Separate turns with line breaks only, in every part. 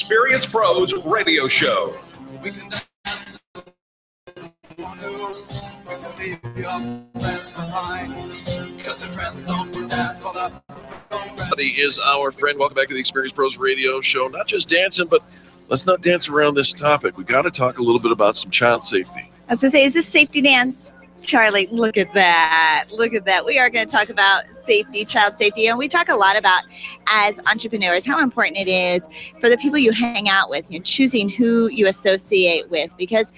Experience Pros Radio Show.
We can dance. We can leave your friends behind. 'Cause your friends don't dance on the.
Is our friend. Welcome back to the Experience Pros Radio Show. Not just dancing, but let's not dance around this topic. We got to talk a little bit about some child safety.
I was going to say, is this safety dance? Charlie, look at that. Look at that. We are going to talk about safety, child safety. And we talk a lot about, as entrepreneurs, how important it is for the people you hang out with, choosing who you associate with, because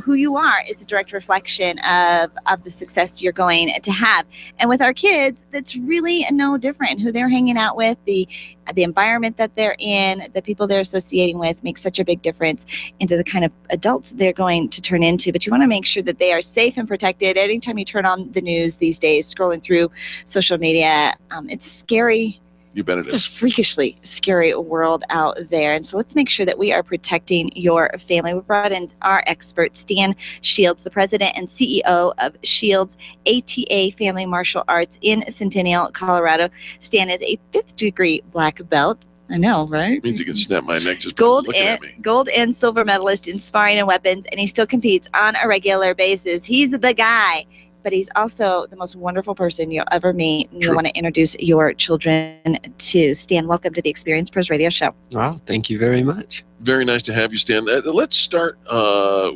who you are is a direct reflection of the success you're going to have. And with our kids, that's really no different. Who they're hanging out with, the environment that they're in, the people they're associating with makes such a big difference into the kind of adults they're going to turn into. But you want to make sure that they are safe and protected. Anytime you turn on the news these days, scrolling through social media, it's scary.
You bet it is.
It's a freakishly scary world out there. And so let's make sure that we are protecting your family. We brought in our expert, Stan Shields, the president and CEO of Shields ATA Family Martial Arts in Centennial, Colorado. Stan is a 5th degree black belt. I know, right?
It means you can snap my neck just
gold
looking at me.
Gold and silver medalist in sparring and weapons, and he still competes on a regular basis. He's the guy. But he's also the most wonderful person you'll ever meet. And you'll want to introduce your children to. Stan, welcome to the Experience Pros Radio Show.
Wow, thank you very much.
Very nice to have you, Stan. Let's start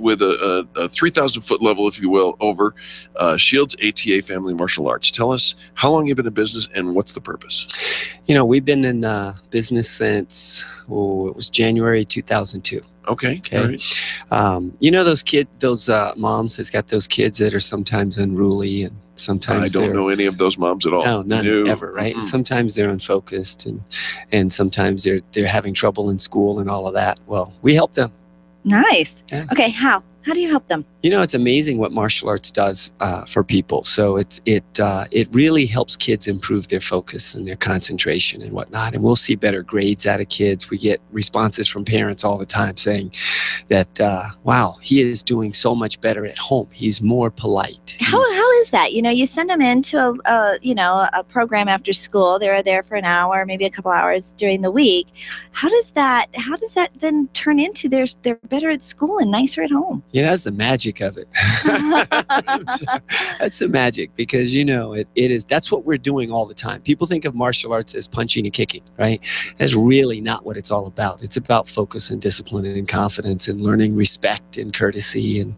with a 3,000-foot level, if you will, over Shields ATA Family Martial Arts. Tell us how long you've been in business and what's the purpose?
We've been in business since, it was January 2002.
Okay. All right.
Those moms that's got those kids that are sometimes unruly and sometimes
I don't know any of those moms at all.
No, none ever, right?
Mm-hmm.
And sometimes they're unfocused and sometimes they're having trouble in school and all of that. Well, we help them.
Nice.
Yeah.
Okay, how? How do you help them?
It's amazing what martial arts does for people. So it really helps kids improve their focus and their concentration and whatnot. And we'll see better grades out of kids. We get responses from parents all the time saying that, wow, he is doing so much better at home. He's more polite.
How is that? You send them into a program after school. They're there for an hour, maybe a couple hours during the week. How does that then turn into they're better at school and nicer at home?
That's the magic of it. That's the magic because, that's what we're doing all the time. People think of martial arts as punching and kicking, right? That's really not what it's all about. It's about focus and discipline and confidence and learning respect and courtesy and,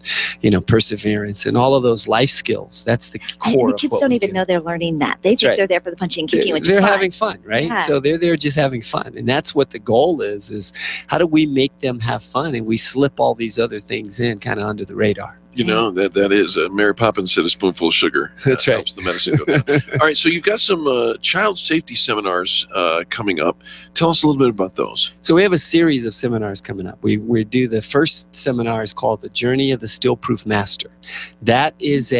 perseverance and all of those life skills. That's the core.
And the kids don't even know they're learning that. They think they're there for the punching and kicking, which is
they're
fun.
having fun, right?
Yeah.
So they're there just having fun. And that's what the goal is how do we make them have fun and we slip all these other things in kind of under the radar.
That is Mary Poppins said a spoonful of sugar.
That's right.
Helps the medicine go down. All right, so you've got some child safety seminars coming up. Tell us a little bit about those.
So we have a series of seminars coming up. We do the first seminar is called The Journey of the Still-Proof Master. That is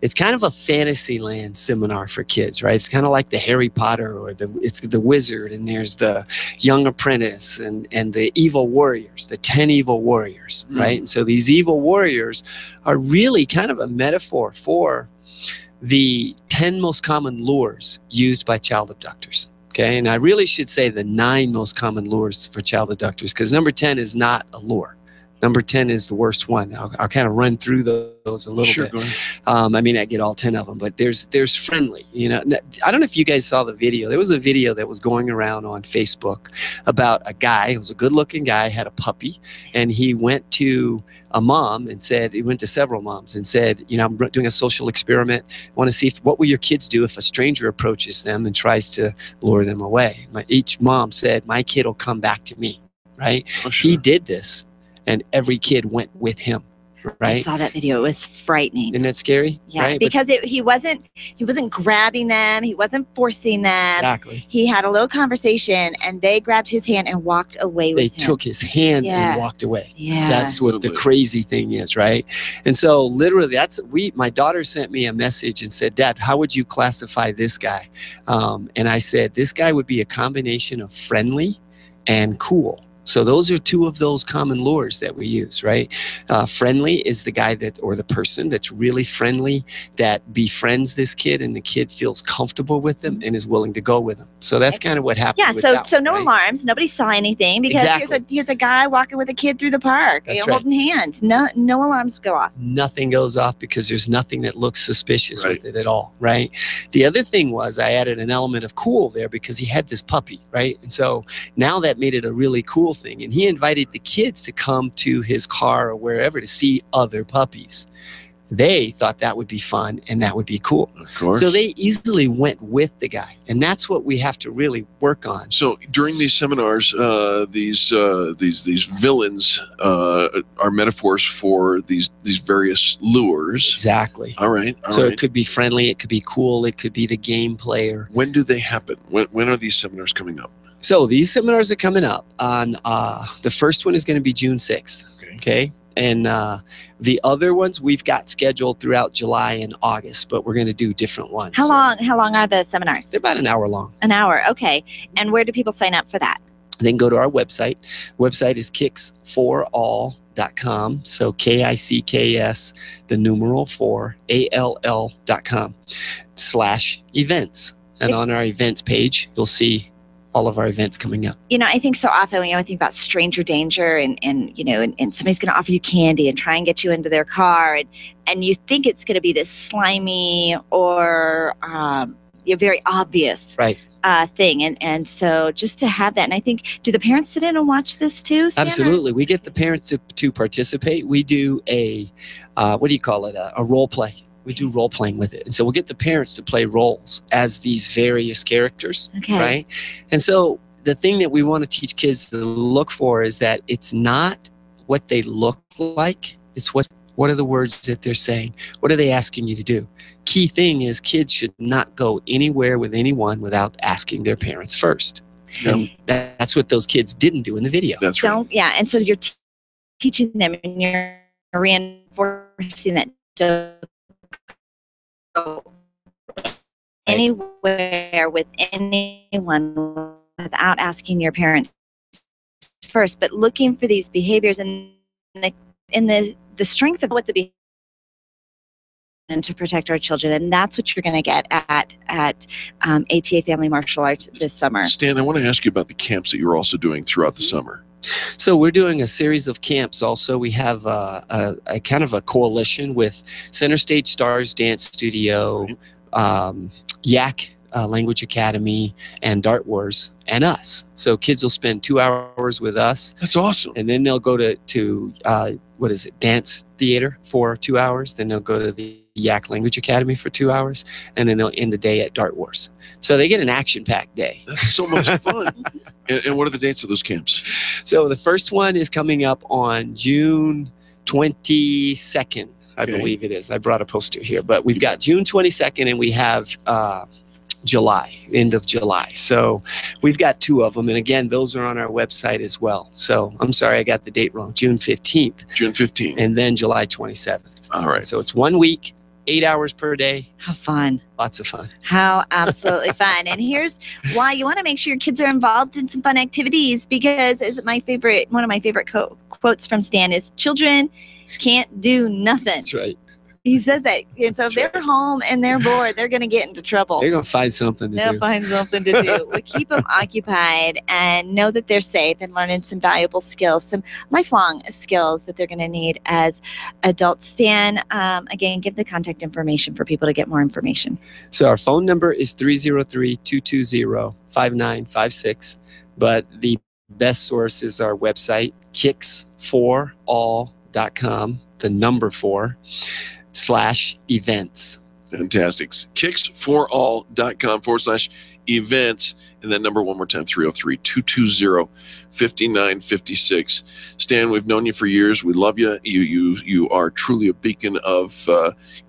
it's kind of a fantasy land seminar for kids, right? It's kind of like the Harry Potter or it's the wizard and there's the young apprentice and the evil warriors, the 10 evil warriors, right? And so these evil warriors are really kind of a metaphor for the 10 most common lures used by child abductors. Okay, and I really should say the 9 most common lures for child abductors because number 10 is not a lure. Number 10 is the worst one. I'll kind of run through those a little bit.
Go ahead.
I mean, I get all 10 of them, but there's friendly. I don't know if you guys saw the video. There was a video that was going around on Facebook about a guy. He was a good-looking guy, had a puppy, and he went to a mom and said, he went to several moms and said, I'm doing a social experiment. I want to see what will your kids do if a stranger approaches them and tries to lure them away. Each mom said, my kid will come back to me, right?
Oh, sure.
He did this. And every kid went with him, right?
I saw that video. It was frightening.
Isn't that scary?
Yeah,
right?
because he wasn't grabbing them. He wasn't forcing them.
Exactly.
He had a little conversation, and they grabbed his hand and walked away with him.
They took his hand and walked away.
Yeah.
That's what the crazy thing is, right? And so literally, my daughter sent me a message and said, Dad, how would you classify this guy? And I said, this guy would be a combination of friendly and cool. So those are two of those common lures that we use, right? Friendly is the guy or the person that's really friendly, that befriends this kid, and the kid feels comfortable with them and is willing to go with them. So that's kind of what happened.
Yeah,
with
so
that
so
one,
no
right?
alarms. Nobody saw anything because here's a guy walking with a kid through the park,
That's right.
holding hands. No alarms go off.
Nothing goes off because there's nothing that looks suspicious
Right.
with it at all, right? The other thing was I added an element of cool there because he had this puppy, right? And so now that made it a really cool thing. And he invited the kids to come to his car or wherever to see other puppies. They thought that would be fun and that would be cool.
Of course.
So they easily went with the guy. And that's what we have to really work on.
So during these seminars, these villains are metaphors for these various lures.
Exactly.
All right.
So it could be friendly, it could be cool, it could be the game player.
When do they happen? When are these seminars coming up?
So these seminars are coming up on the first one is going to be June 6th. Okay. And the other ones we've got scheduled throughout July and August, but we're going to do different ones.
How long are the seminars?
They're about an hour long.
An hour. Okay. And where do people sign up for that?
Then go to our website. Website is kicksforall.com. So KICKS, the numeral 4, ALL.com/events. And on our events page, you'll see all of our events coming up.
I think so often when you think about stranger danger and somebody's going to offer you candy and try and get you into their car and you think it's going to be this slimy or very obvious thing. And so just to have that, and I think, do the parents sit in and watch this too, Stan?
Absolutely. We get the parents to participate. We do a role play. We do role playing with it. And so we'll get the parents to play roles as these various characters, right? And so the thing that we want to teach kids to look for is that it's not what they look like, it's what are the words that they're saying? What are they asking you to do? Key thing is kids should not go anywhere with anyone without asking their parents first.
Yep.
And that's what those kids didn't do in the video.
That's right.
Yeah, and so you're teaching them and you're reinforcing that don't go anywhere with anyone without asking your parents first, but looking for these behaviors and the strength of what the behavior and to protect our children. And that's what you're going to get at ATA Family Martial Arts this summer.
Stan, I want to ask you about the camps that you're also doing throughout the summer.
So we're doing a series of camps also. We have a kind of a coalition with Center Stage Stars Dance Studio, Yak Language Academy, and Dart Wars, and us. So kids will spend 2 hours with us.
That's awesome.
And then they'll go to dance theater for 2 hours. Then they'll go to the Yak Language Academy for 2 hours. And then they'll end the day at Dart Wars. So they get an action-packed day.
That's so much fun. And what are the dates of those camps?
So the first one is coming up on June 22nd, I believe it is. I brought a poster here. But we've got June 22nd, and we have July, end of July. So we've got 2 of them. And again, those are on our website as well. So I'm sorry, I got the date wrong. June 15th.
June 15th.
And then July 27th.
All right.
So it's 1 week, 8 hours per day.
How fun.
Lots of fun.
How absolutely fun. And here's why you want to make sure your kids are involved in some fun activities, because one of my favorite quotes from Stan is, children can't do nothing.
That's right.
He says that. And so if they're home and they're bored, they're going to get into trouble.
They're going to find something to do.
They'll find something to do. We keep them occupied and know that they're safe and learning some valuable skills, some lifelong skills that they're going to need as adults. Stan, again, give the contact information for people to get more information.
So our phone number is 303-220-5956. But the best source is our website, kicksforall.com, the number 4/events.
Fantastic. kicksforall.com/events. And then number one more time, 303-220-5956. Stan, we've known you for years. We love you. You are truly a beacon of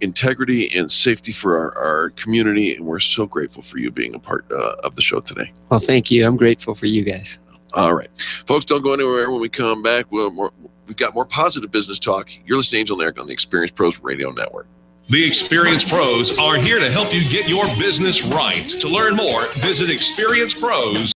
integrity and safety for our community. And we're so grateful for you being a part of the show today.
Well, thank you. I'm grateful for you guys.
All right. Folks, don't go anywhere. When we come back, we've got more positive business talk. You're listening to Angel and Eric on the Experience Pros Radio Network.
The Experience Pros are here to help you get your business right. To learn more, visit Experience Pros.